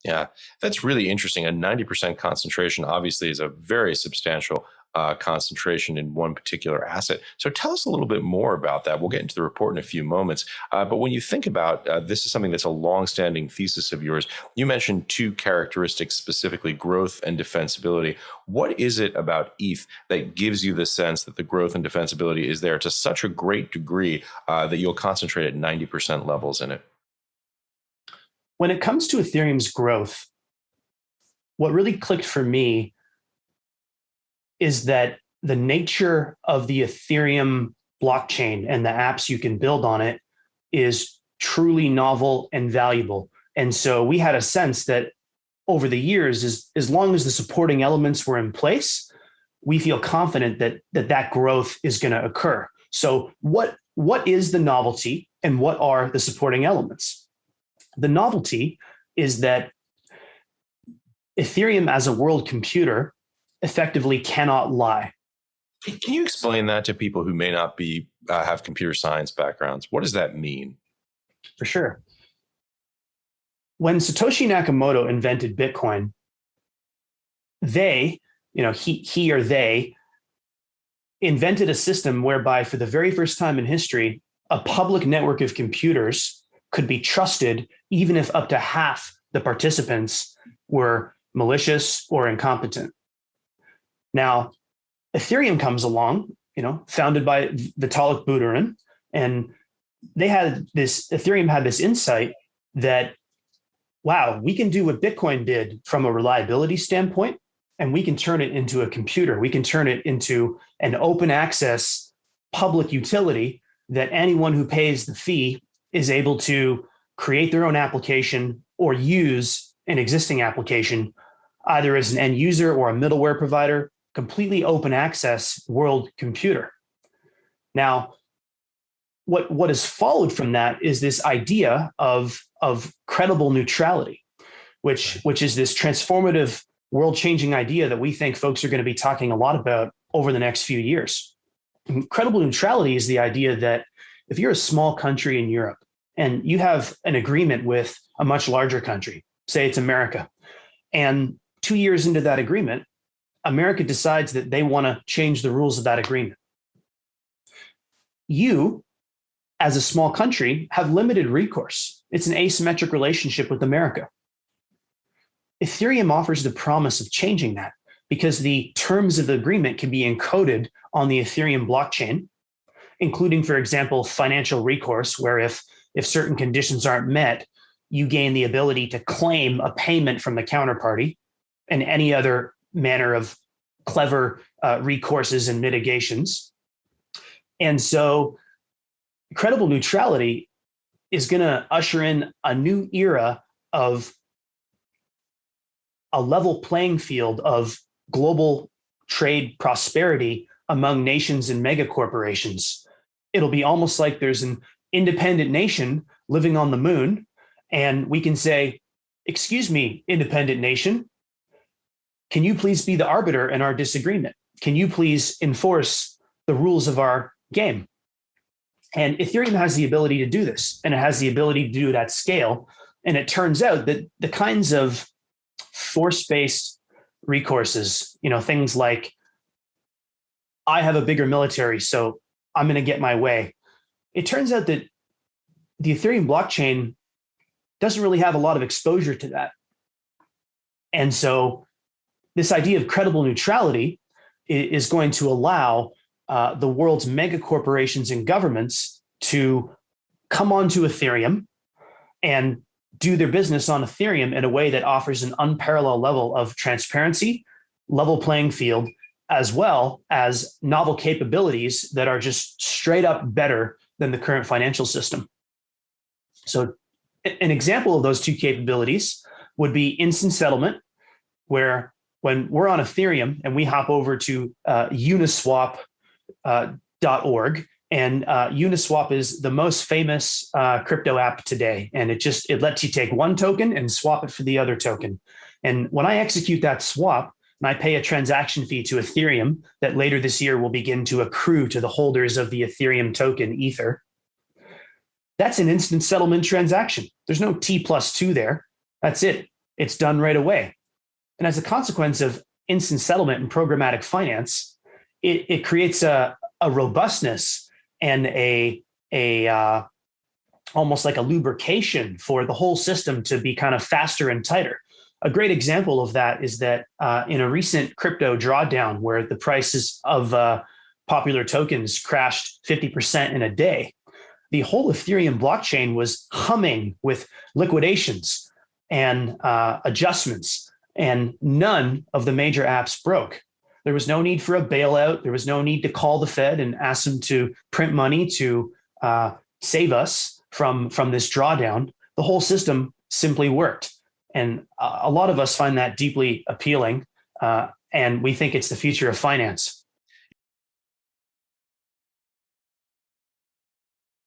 Yeah, that's really interesting. A 90% concentration obviously is a very substantial concentration in one particular asset. So tell us a little bit more about that. We'll get into the report in a few moments. But when you think about this is something that's a longstanding thesis of yours. You mentioned two characteristics specifically, growth and defensibility. What is it about ETH that gives you the sense that the growth and defensibility is there to such a great degree that you'll concentrate at 90% levels in it? When it comes to Ethereum's growth, what really clicked for me is that the nature of the Ethereum blockchain and the apps you can build on it is truly novel and valuable. And so we had a sense that over the years, as long as the supporting elements were in place, we feel confident that growth is going to occur. So what is the novelty and what are the supporting elements? The novelty is that Ethereum as a world computer effectively cannot lie. Can you explain that to people who may not be have computer science backgrounds? What does that mean? For sure. When Satoshi Nakamoto invented Bitcoin, he or they invented a system whereby for the very first time in history, a public network of computers could be trusted even if up to half the participants were malicious or incompetent. Now, Ethereum comes along, founded by Vitalik Buterin, and Ethereum had this insight that, wow, we can do what Bitcoin did from a reliability standpoint, and we can turn it into a computer. We can turn it into an open access public utility that anyone who pays the fee is able to create their own application or use an existing application, either as an end user or a middleware provider, completely open access world computer. Now, what has followed from that is this idea of credible neutrality, which is this transformative, world-changing idea that we think folks are going to be talking a lot about over the next few years. And credible neutrality is the idea that if you're a small country in Europe and you have an agreement with a much larger country, say it's America, and 2 years into that agreement, America decides that they want to change the rules of that agreement. You, as a small country, have limited recourse. It's an asymmetric relationship with America. Ethereum offers the promise of changing that because the terms of the agreement can be encoded on the Ethereum blockchain, including, for example, financial recourse, where if certain conditions aren't met, you gain the ability to claim a payment from the counterparty and any other manner of clever recourses and mitigations. And so credible neutrality is going to usher in a new era of a level playing field of global trade prosperity among nations and mega corporations. It'll be almost like there's an independent nation living on the moon, and we can say, excuse me, independent nation, can you please be the arbiter in our disagreement? Can you please enforce the rules of our game? And Ethereum has the ability to do this, and it has the ability to do it at scale. And it turns out that the kinds of force-based recourses, things like, I have a bigger military, so I'm going to get my way. It turns out that the Ethereum blockchain doesn't really have a lot of exposure to that. And so this idea of credible neutrality is going to allow the world's mega corporations and governments to come onto Ethereum and do their business on Ethereum in a way that offers an unparalleled level of transparency, level playing field, as well as novel capabilities that are just straight up better than the current financial system. So an example of those two capabilities would be instant settlement, where when we're on Ethereum and we hop over to uniswap.org, and Uniswap is the most famous crypto app today. And it lets you take one token and swap it for the other token. And when I execute that swap, and I pay a transaction fee to Ethereum that later this year will begin to accrue to the holders of the Ethereum token Ether, that's an instant settlement transaction. There's no T+2 there. That's it. it's done right away. And as a consequence of instant settlement and programmatic finance, it creates a robustness and a almost like a lubrication for the whole system to be kind of faster and tighter. A great example of that is that in a recent crypto drawdown where the prices of popular tokens crashed 50% in a day, the whole Ethereum blockchain was humming with liquidations and adjustments, and none of the major apps broke. There was no need for a bailout. There was no need to call the Fed and ask them to print money to save us from this drawdown. The whole system simply worked. And a lot of us find that deeply appealing, and we think it's the future of finance.